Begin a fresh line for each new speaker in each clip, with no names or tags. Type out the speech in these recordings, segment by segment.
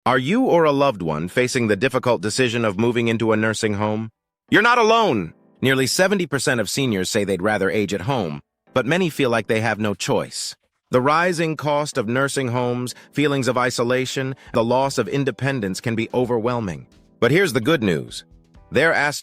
Are you or a loved one facing the difficult decision of moving into a nursing home? You're not alone! Nearly 70% of seniors say they'd rather age at home, but many feel like they have no choice. The rising cost of nursing homes, feelings of isolation, the loss of independence can be overwhelming. But here's the good news. There are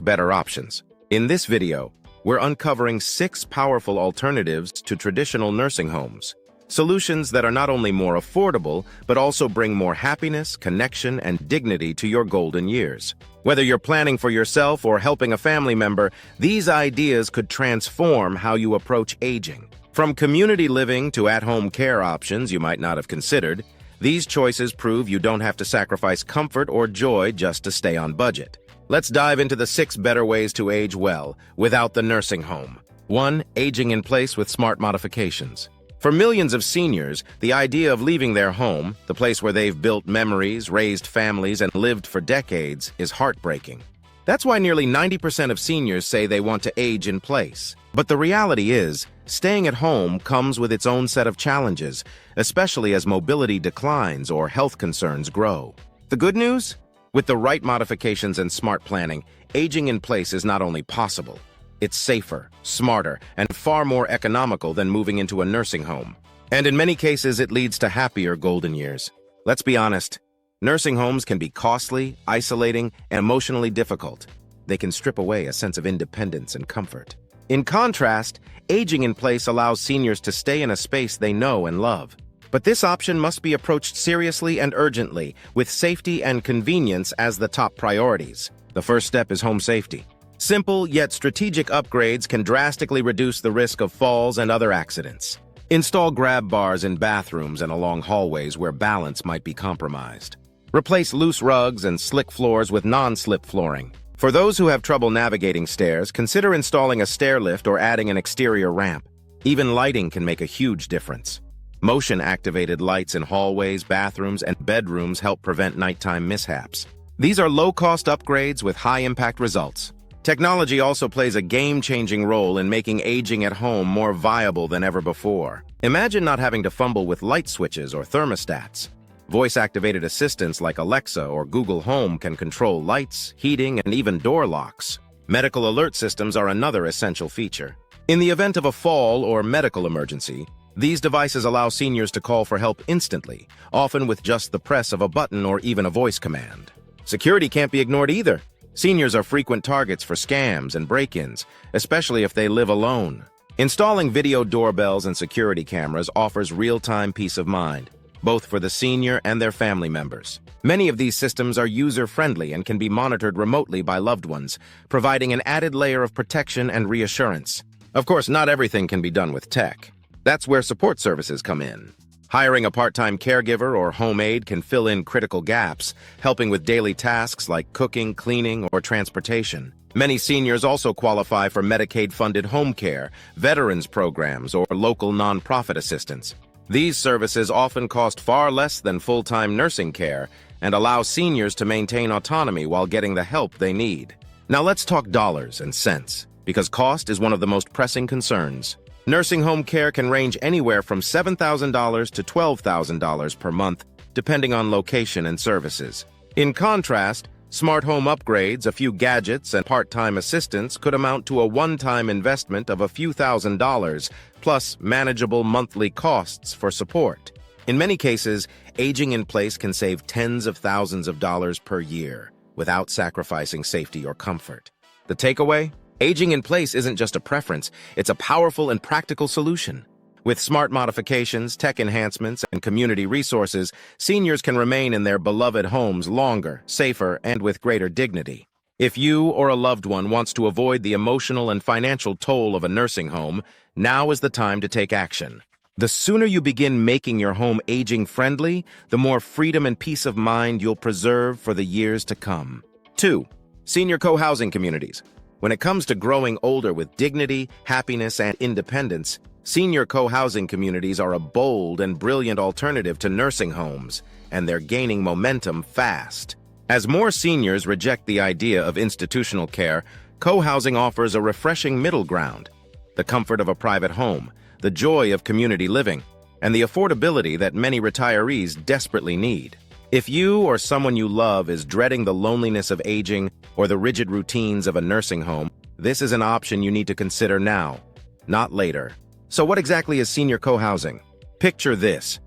better options. In this video, we're uncovering 6 powerful alternatives to traditional nursing homes. Solutions that are not only more affordable, but also bring more happiness, connection, and dignity to your golden years. Whether you're planning for yourself or helping a family member, these ideas could transform how you approach aging. From community living to at-home care options you might not have considered, these choices prove you don't have to sacrifice comfort or joy just to stay on budget. Let's dive into the 6 better ways to age well without the nursing home. 1. Aging in place with smart modifications. For millions of seniors, the idea of leaving their home, the place where they've built memories, raised families, and lived for decades, is heartbreaking. That's why nearly 90% of seniors say they want to age in place. But the reality is, staying at home comes with its own set of challenges, especially as mobility declines or health concerns grow. The good news? With the right modifications and smart planning, aging in place is not only possible, it's safer, smarter, and far more economical than moving into a nursing home. And in many cases, it leads to happier golden years. Let's be honest, nursing homes can be costly, isolating, and emotionally difficult. They can strip away a sense of independence and comfort. In contrast, aging in place allows seniors to stay in a space they know and love. But this option must be approached seriously and urgently, with safety and convenience as the top priorities. The first step is home safety. Simple yet strategic upgrades can drastically reduce the risk of falls and other accidents. Install grab bars in bathrooms and along hallways where balance might be compromised. Replace loose rugs and slick floors with non-slip flooring. For those who have trouble navigating stairs, consider installing a stair lift or adding an exterior ramp. Even lighting can make a huge difference. Motion-activated lights in hallways, bathrooms, and bedrooms help prevent nighttime mishaps. These are low-cost upgrades with high-impact results. Technology also plays a game-changing role in making aging at home more viable than ever before. Imagine not having to fumble with light switches or thermostats. Voice-activated assistants like Alexa or Google Home can control lights, heating, and even door locks. Medical alert systems are another essential feature. In the event of a fall or medical emergency, these devices allow seniors to call for help instantly, often with just the press of a button or even a voice command. Security can't be ignored either. Seniors are frequent targets for scams and break-ins, especially if they live alone. Installing video doorbells and security cameras offers real-time peace of mind, both for the senior and their family members. Many of these systems are user-friendly and can be monitored remotely by loved ones, providing an added layer of protection and reassurance. Of course, not everything can be done with tech. That's where support services come in. Hiring a part-time caregiver or home aide can fill in critical gaps, helping with daily tasks like cooking, cleaning, or transportation. Many seniors also qualify for Medicaid-funded home care, veterans programs, or local nonprofit assistance. These services often cost far less than full-time nursing care and allow seniors to maintain autonomy while getting the help they need. Now let's talk dollars and cents, because cost is one of the most pressing concerns. Nursing home care can range anywhere from $7,000 to $12,000 per month, depending on location and services. In contrast, smart home upgrades, a few gadgets, and part-time assistance could amount to a one-time investment of a few $1,000s, plus manageable monthly costs for support. In many cases, aging in place can save tens of thousands of dollars per year, without sacrificing safety or comfort. The takeaway? Aging in place isn't just a preference, it's a powerful and practical solution. With smart modifications, tech enhancements, and community resources, seniors can remain in their beloved homes longer, safer, and with greater dignity. If you or a loved one wants to avoid the emotional and financial toll of a nursing home, now is the time to take action. The sooner you begin making your home aging-friendly, the more freedom and peace of mind you'll preserve for the years to come. 2. Senior co-housing communities. When it comes to growing older with dignity, happiness, and independence, senior co-housing communities are a bold and brilliant alternative to nursing homes, and they're gaining momentum fast. As more seniors reject the idea of institutional care, co-housing offers a refreshing middle ground. The comfort of a private home, the joy of community living, and the affordability that many retirees desperately need. If you or someone you love is dreading the loneliness of aging or the rigid routines of a nursing home, this is an option you need to consider now, not later. So what exactly is senior co-housing? Picture this: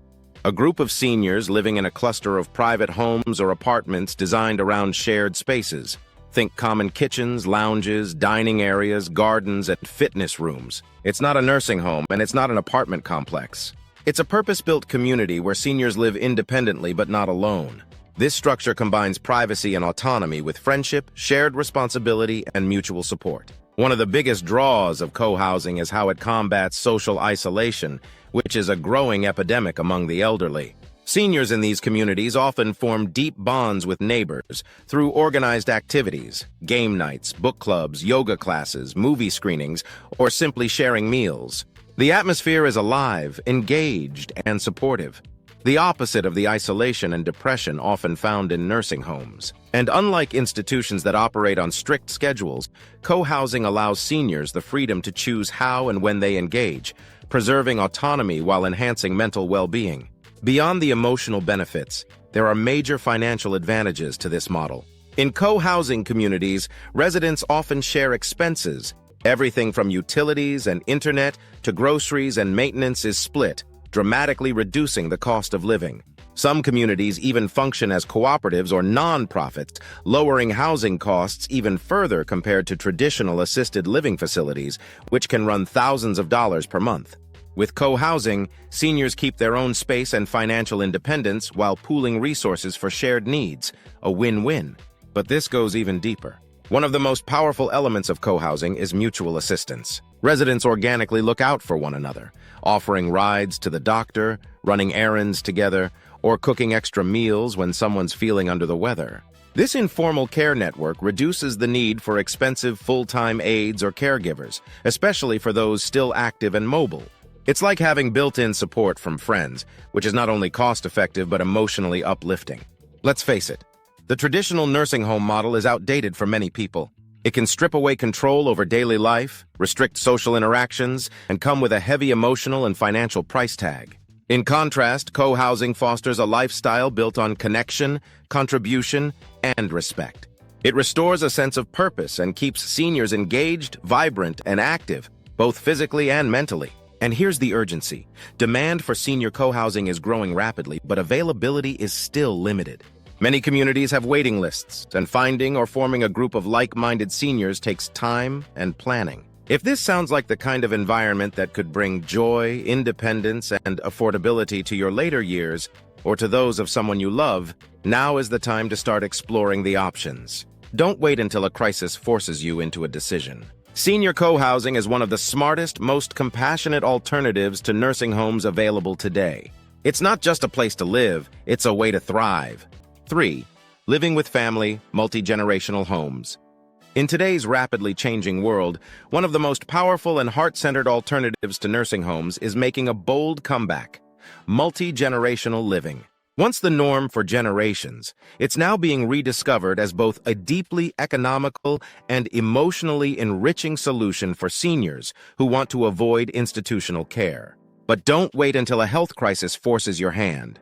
a group of seniors living in a cluster of private homes or apartments designed around shared spaces. Think common kitchens, lounges, dining areas, gardens, and fitness rooms. It's not a nursing home, and it's not an apartment complex. It's a purpose-built community where seniors live independently but not alone. This structure combines privacy and autonomy with friendship, shared responsibility, and mutual support. One of the biggest draws of co-housing is how it combats social isolation, which is a growing epidemic among the elderly. Seniors in these communities often form deep bonds with neighbors through organized activities, game nights, book clubs, yoga classes, movie screenings, or simply sharing meals. The atmosphere is alive, engaged, and supportive, the opposite of the isolation and depression often found in nursing homes. And unlike institutions that operate on strict schedules, co-housing allows seniors the freedom to choose how and when they engage, preserving autonomy while enhancing mental well-being. Beyond the emotional benefits, there are major financial advantages to this model. In co-housing communities, residents often share expenses. Everything from utilities and internet to groceries and maintenance is split, dramatically reducing the cost of living. Some communities even function as cooperatives or non-profits, lowering housing costs even further compared to traditional assisted living facilities, which can run thousands of dollars per month. With co-housing, seniors keep their own space and financial independence while pooling resources for shared needs, a win-win. But this goes even deeper. One of the most powerful elements of co-housing is mutual assistance. Residents organically look out for one another, offering rides to the doctor, running errands together, or cooking extra meals when someone's feeling under the weather. This informal care network reduces the need for expensive full-time aides or caregivers, especially for those still active and mobile. It's like having built-in support from friends, which is not only cost-effective but emotionally uplifting. Let's face it, the traditional nursing home model is outdated for many people. It can strip away control over daily life, restrict social interactions, and come with a heavy emotional and financial price tag. In contrast, co-housing fosters a lifestyle built on connection, contribution, and respect. It restores a sense of purpose and keeps seniors engaged, vibrant, and active, both physically and mentally. And here's the urgency. Demand for senior co-housing is growing rapidly, but availability is still limited. Many communities have waiting lists, and finding or forming a group of like-minded seniors takes time and planning. If this sounds like the kind of environment that could bring joy, independence, and affordability to your later years, or to those of someone you love, now is the time to start exploring the options. Don't wait until a crisis forces you into a decision. Senior co-housing is one of the smartest, most compassionate alternatives to nursing homes available today. It's not just a place to live, it's a way to thrive. 3. Living with family, multi-generational homes. In today's rapidly changing world, one of the most powerful and heart-centered alternatives to nursing homes is making a bold comeback: multi-generational living. Once the norm for generations, it's now being rediscovered as both a deeply economical and emotionally enriching solution for seniors who want to avoid institutional care. But don't wait until a health crisis forces your hand.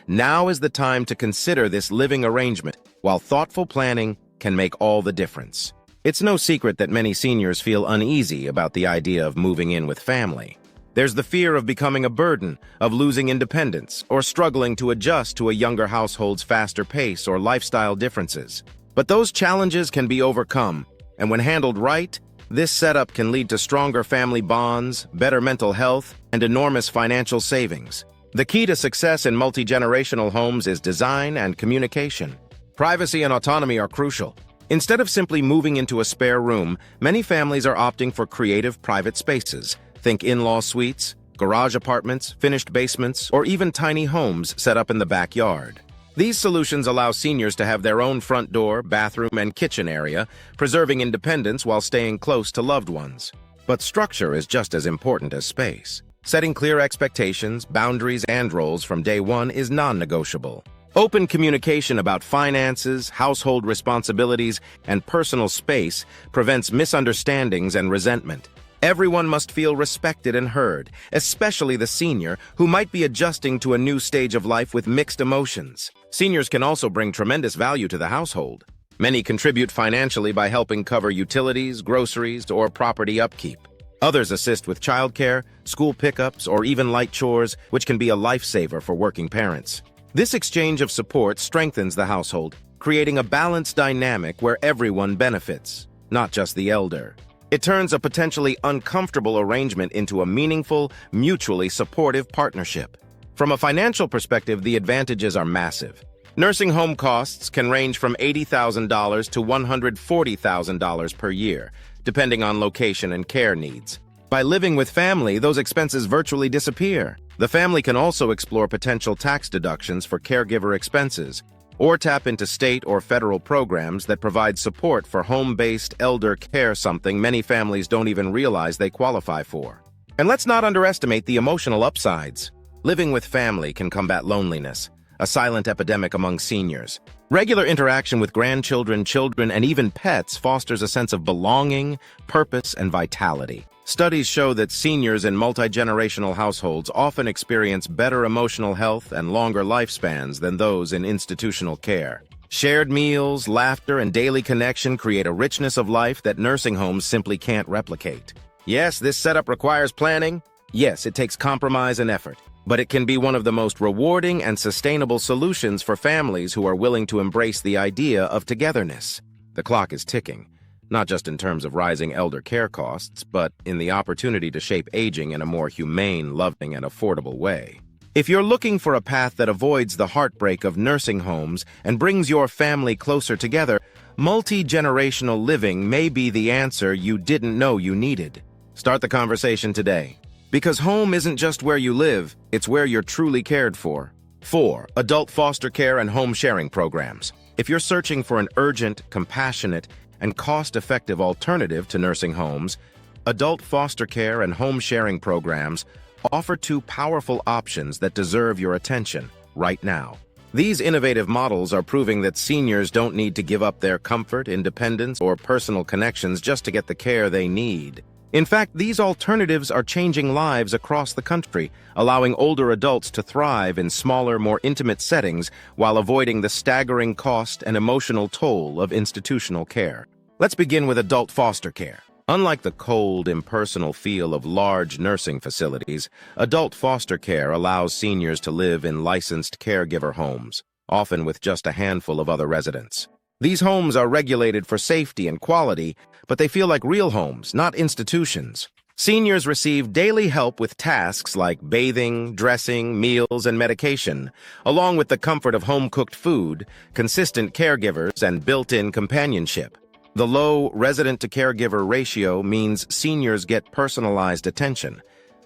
Now is the time to consider this living arrangement, while thoughtful planning can make all the difference. It's no secret that many seniors feel uneasy about the idea of moving in with family. There's the fear of becoming a burden, of losing independence, or struggling to adjust to a younger household's faster pace or lifestyle differences. But those challenges can be overcome, and when handled right, this setup can lead to stronger family bonds, better mental health, and enormous financial savings. The key to success in multi-generational homes is design and communication. Privacy and autonomy are crucial. Instead of simply moving into a spare room, many families are opting for creative private spaces. Think in-law suites, garage apartments, finished basements, or even tiny homes set up in the backyard. These solutions allow seniors to have their own front door, bathroom, and kitchen area, preserving independence while staying close to loved ones. But structure is just as important as space. Setting clear expectations, boundaries, and roles from day one is non-negotiable. Open communication about finances, household responsibilities, and personal space prevents misunderstandings and resentment. Everyone must feel respected and heard, especially the senior, who might be adjusting to a new stage of life with mixed emotions. Seniors can also bring tremendous value to the household. Many contribute financially by helping cover utilities, groceries, or property upkeep. Others assist with childcare, school pickups, or even light chores, which can be a lifesaver for working parents. This exchange of support strengthens the household, creating a balanced dynamic where everyone benefits, not just the elder. It turns a potentially uncomfortable arrangement into a meaningful, mutually supportive partnership. From a financial perspective, the advantages are massive. Nursing home costs can range from $80,000 to $140,000 per year, depending on location and care needs. By living with family, those expenses virtually disappear. The family can also explore potential tax deductions for caregiver expenses, or tap into state or federal programs that provide support for home-based elder care, something many families don't even realize they qualify for. And let's not underestimate the emotional upsides. Living with family can combat loneliness, a silent epidemic among seniors. Regular interaction with grandchildren, children, and even pets fosters a sense of belonging, purpose, and vitality. Studies show that seniors in multi-generational households often experience better emotional health and longer lifespans than those in institutional care. Shared meals, laughter, and daily connection create a richness of life that nursing homes simply can't replicate. Yes, this setup requires planning. Yes, it takes compromise and effort. But it can be one of the most rewarding and sustainable solutions for families who are willing to embrace the idea of togetherness. The clock is ticking, not just in terms of rising elder care costs, but in the opportunity to shape aging in a more humane, loving, and affordable way. If you're looking for a path that avoids the heartbreak of nursing homes and brings your family closer together, multi-generational living may be the answer you didn't know you needed. Start the conversation today. Because home isn't just where you live, it's where you're truly cared for. 4. Adult foster care and home sharing programs. If you're searching for an urgent, compassionate, and cost-effective alternative to nursing homes, adult foster care and home sharing programs offer two powerful options that deserve your attention right now. These innovative models are proving that seniors don't need to give up their comfort, independence, or personal connections just to get the care they need. In fact, these alternatives are changing lives across the country, allowing older adults to thrive in smaller, more intimate settings while avoiding the staggering cost and emotional toll of institutional care. Let's begin with adult foster care. Unlike the cold, impersonal feel of large nursing facilities, adult foster care allows seniors to live in licensed caregiver homes, often with just a handful of other residents. These homes are regulated for safety and quality, but they feel like real homes, not institutions. Seniors receive daily help with tasks like bathing, dressing, meals, and medication, along with the comfort of home-cooked food, consistent caregivers, and built-in companionship. The low resident-to-caregiver ratio means seniors get personalized attention,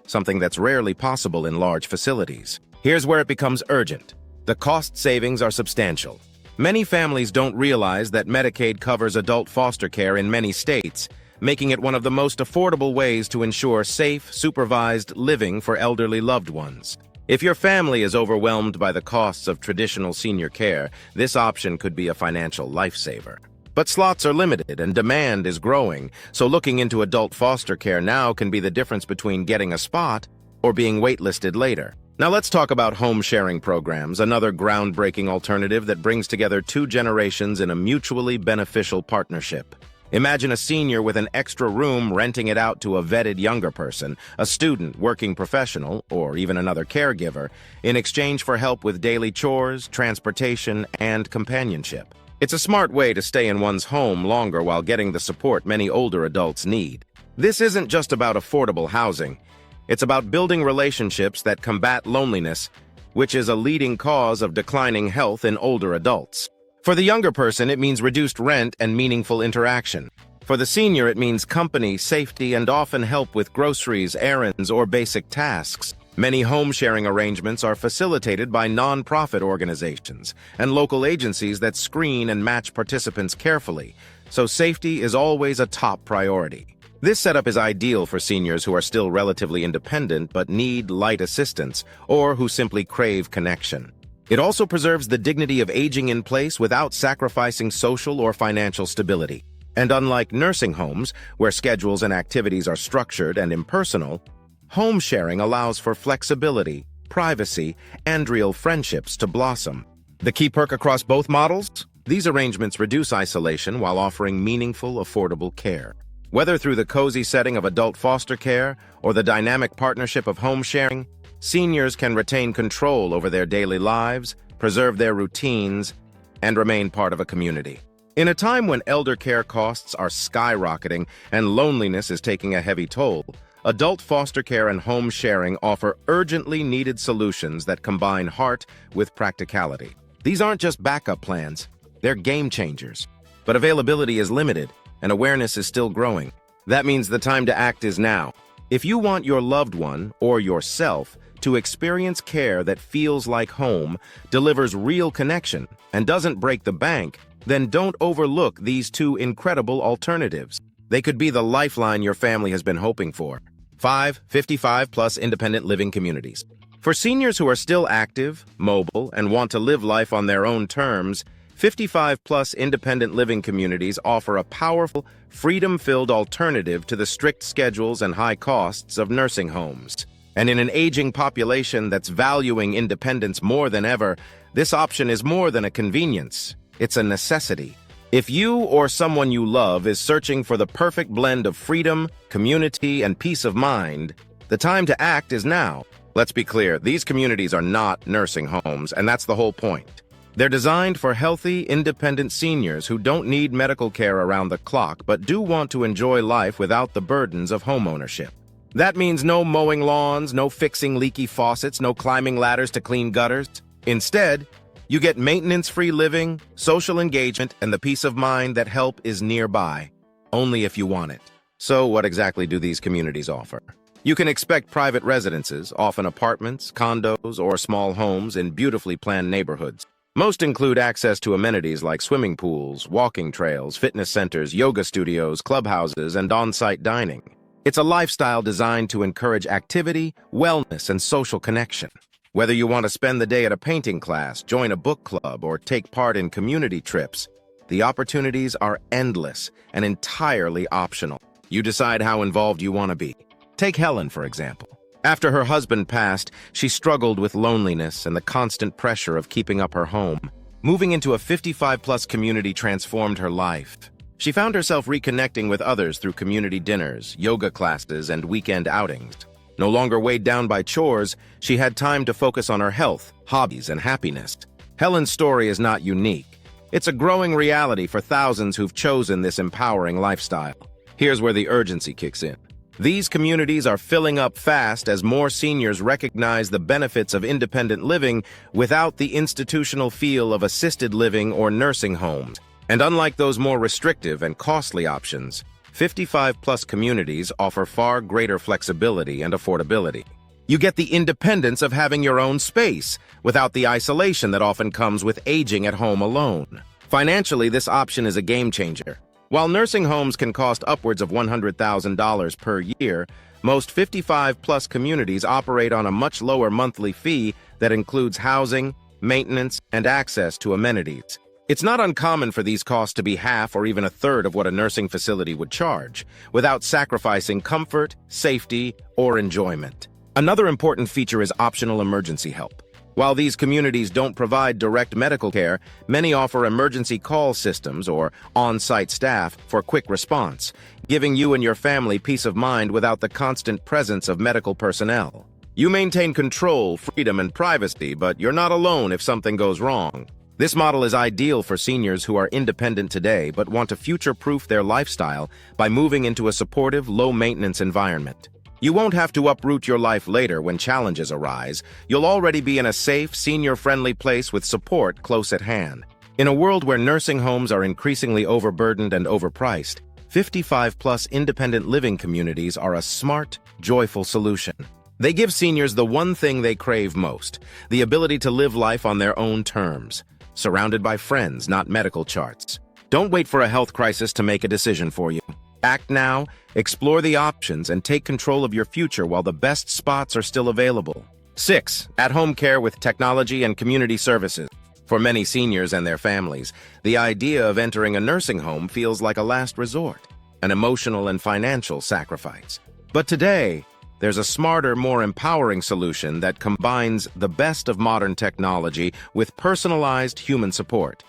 something that's rarely possible in large facilities. Here's where it becomes urgent. The cost savings are substantial. Many families don't realize that Medicaid covers adult foster care in many states, making it one of the most affordable ways to ensure safe, supervised living for elderly loved ones. If your family is overwhelmed by the costs of traditional senior care, this option could be a financial lifesaver. But slots are limited and demand is growing, so looking into adult foster care now can be the difference between getting a spot or being waitlisted later. Now let's talk about home sharing programs, another groundbreaking alternative that brings together two generations in a mutually beneficial partnership. Imagine a senior with an extra room renting it out to a vetted younger person, a student, working professional, or even another caregiver, in exchange for help with daily chores, transportation, and companionship. It's a smart way to stay in one's home longer while getting the support many older adults need. This isn't just about affordable housing. It's about building relationships that combat loneliness, which is a leading cause of declining health in older adults. For the younger person, it means reduced rent and meaningful interaction. For the senior, it means company, safety, and often help with groceries, errands, or basic tasks. Many home-sharing arrangements are facilitated by non-profit organizations and local agencies that screen and match participants carefully, so safety is always a top priority. This setup is ideal for seniors who are still relatively independent but need light assistance, or who simply crave connection. It also preserves the dignity of aging in place without sacrificing social or financial stability. And unlike nursing homes, where schedules and activities are structured and impersonal, home sharing allows for flexibility, privacy, and real friendships to blossom. The key perk across both models? These arrangements reduce isolation while offering meaningful, affordable care. Whether through the cozy setting of adult foster care or the dynamic partnership of home sharing, seniors can retain control over their daily lives, preserve their routines, and remain part of a community. In a time when elder care costs are skyrocketing and loneliness is taking a heavy toll, adult foster care and home sharing offer urgently needed solutions that combine heart with practicality. These aren't just backup plans, they're game changers. But availability is limited, and awareness is still growing. That means the time to act is now. If you want your loved one, or yourself, to experience care that feels like home, delivers real connection, and doesn't break the bank, then don't overlook these two incredible alternatives. They could be the lifeline your family has been hoping for. 5 55-plus independent living communities. For seniors who are still active, mobile, and want to live life on their own terms, 55-plus independent living communities offer a powerful, freedom-filled alternative to the strict schedules and high costs of nursing homes. And in an aging population that's valuing independence more than ever, this option is more than a convenience. It's a necessity. If you or someone you love is searching for the perfect blend of freedom, community, and peace of mind, the time to act is now. Let's be clear, these communities are not nursing homes, and that's the whole point. They're designed for healthy, independent seniors who don't need medical care around the clock but do want to enjoy life without the burdens of homeownership. That means no mowing lawns, no fixing leaky faucets, no climbing ladders to clean gutters. Instead, you get maintenance-free living, social engagement, and the peace of mind that help is nearby, only if you want it. So what exactly do these communities offer? You can expect private residences, often apartments, condos, or small homes in beautifully planned neighborhoods. Most include access to amenities like swimming pools, walking trails, fitness centers, yoga studios, clubhouses, and on-site dining. It's a lifestyle designed to encourage activity, wellness, and social connection. Whether you want to spend the day at a painting class, join a book club, or take part in community trips, the opportunities are endless and entirely optional. You decide how involved you want to be. Take Helen, for example. After her husband passed, she struggled with loneliness and the constant pressure of keeping up her home. Moving into a 55-plus community transformed her life. She found herself reconnecting with others through community dinners, yoga classes, and weekend outings. No longer weighed down by chores, she had time to focus on her health, hobbies, and happiness. Helen's story is not unique. It's a growing reality for thousands who've chosen this empowering lifestyle. Here's where the urgency kicks in. These communities are filling up fast as more seniors recognize the benefits of independent living without the institutional feel of assisted living or nursing homes. And unlike those more restrictive and costly options, 55-plus communities offer far greater flexibility and affordability. You get the independence of having your own space without the isolation that often comes with aging at home alone. Financially, this option is a game changer. While nursing homes can cost upwards of $100,000 per year, most 55-plus communities operate on a much lower monthly fee that includes housing, maintenance, and access to amenities. It's not uncommon for these costs to be half or even a third of what a nursing facility would charge, without sacrificing comfort, safety, or enjoyment. Another important feature is optional emergency help. While these communities don't provide direct medical care, many offer emergency call systems or on-site staff for quick response, giving you and your family peace of mind without the constant presence of medical personnel. You maintain control, freedom, and privacy, but you're not alone if something goes wrong. This model is ideal for seniors who are independent today but want to future-proof their lifestyle by moving into a supportive, low-maintenance environment. You won't have to uproot your life later when challenges arise. You'll already be in a safe, senior-friendly place with support close at hand. In a world where nursing homes are increasingly overburdened and overpriced, 55-plus independent living communities are a smart, joyful solution. They give seniors the one thing they crave most, the ability to live life on their own terms, surrounded by friends, not medical charts. Don't wait for a health crisis to make a decision for you. Act now, explore the options, and take control of your future while the best spots are still available. 6. At-home care with technology and community services. For many seniors and their families, the idea of entering a nursing home feels like a last resort, an emotional and financial sacrifice. But today, there's a smarter, more empowering solution that combines the best of modern technology with personalized human support.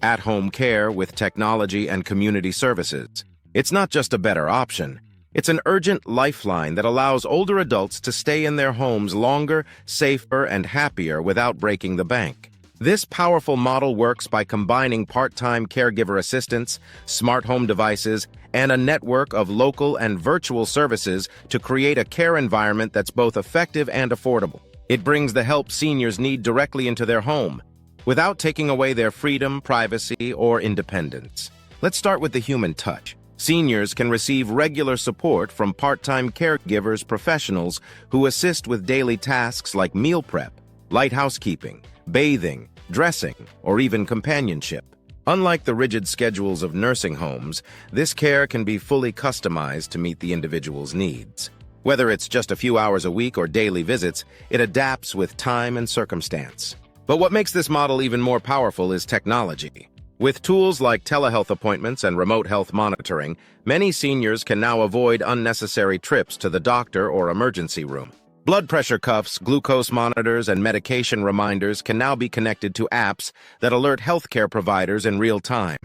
At-home care with technology and community services. It's not just a better option. It's an urgent lifeline that allows older adults to stay in their homes longer, safer, and happier without breaking the bank. This powerful model works by combining part-time caregiver assistance, smart home devices, and a network of local and virtual services to create a care environment that's both effective and affordable. It brings the help seniors need directly into their home, without taking away their freedom, privacy, or independence. Let's start with the human touch. Seniors can receive regular support from part-time caregivers professionals who assist with daily tasks like meal prep, light housekeeping, bathing, dressing, or even companionship. Unlike the rigid schedules of nursing homes, this care can be fully customized to meet the individual's needs. Whether it's just a few hours a week or daily visits, it adapts with time and circumstance. But what makes this model even more powerful is technology. With tools like telehealth appointments and remote health monitoring, many seniors can now avoid unnecessary trips to the doctor or emergency room. Blood pressure cuffs, glucose monitors, and medication reminders can now be connected to apps that alert healthcare providers in real time.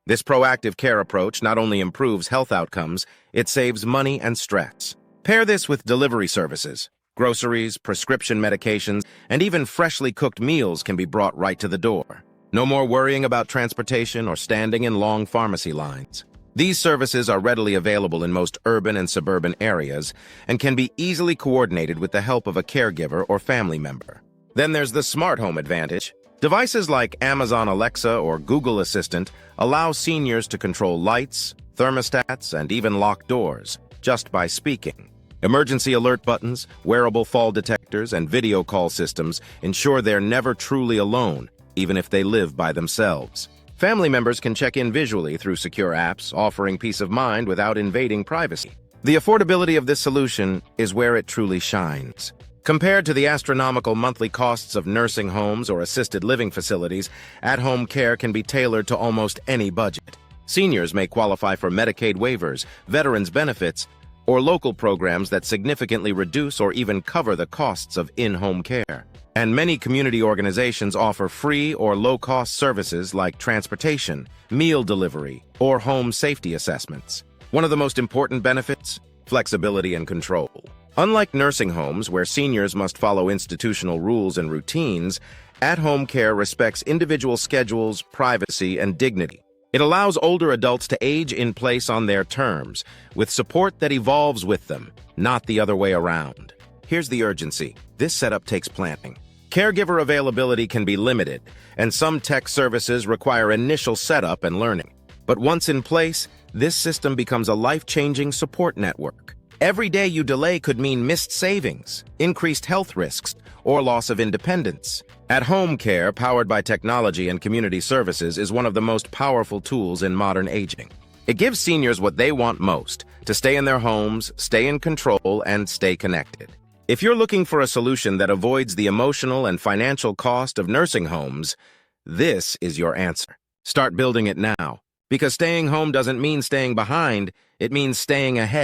This proactive care approach not only improves health outcomes, it saves money and stress. Pair this with delivery services. Groceries, prescription medications, and even freshly cooked meals can be brought right to the door. No more worrying about transportation or standing in long pharmacy lines. These services are readily available in most urban and suburban areas and can be easily coordinated with the help of a caregiver or family member. Then there's the smart home advantage. Devices like Amazon Alexa or Google Assistant allow seniors to control lights, thermostats, and even lock doors just by speaking. Emergency alert buttons, wearable fall detectors, and video call systems ensure they're never truly alone, even if they live by themselves. Family members can check in visually through secure apps, offering peace of mind without invading privacy. The affordability of this solution is where it truly shines. Compared to the astronomical monthly costs of nursing homes or assisted living facilities, at-home care can be tailored to almost any budget. Seniors may qualify for Medicaid waivers, veterans benefits, or local programs that significantly reduce or even cover the costs of in-home care. And many community organizations offer free or low-cost services like transportation, meal delivery, or home safety assessments. One of the most important benefits? Flexibility and control. Unlike nursing homes, where seniors must follow institutional rules and routines, at-home care respects individual schedules, privacy, and dignity. It allows older adults to age in place on their terms, with support that evolves with them, not the other way around. Here's the urgency. This setup takes planning. Caregiver availability can be limited, and some tech services require initial setup and learning. But once in place, this system becomes a life-changing support network. Every day you delay could mean missed savings, increased health risks, or loss of independence. At-home care, powered by technology and community services, is one of the most powerful tools in modern aging. It gives seniors what they want most: to stay in their homes, stay in control, and stay connected. If you're looking for a solution that avoids the emotional and financial cost of nursing homes, this is your answer. Start building it now, because staying home doesn't mean staying behind, it means staying ahead.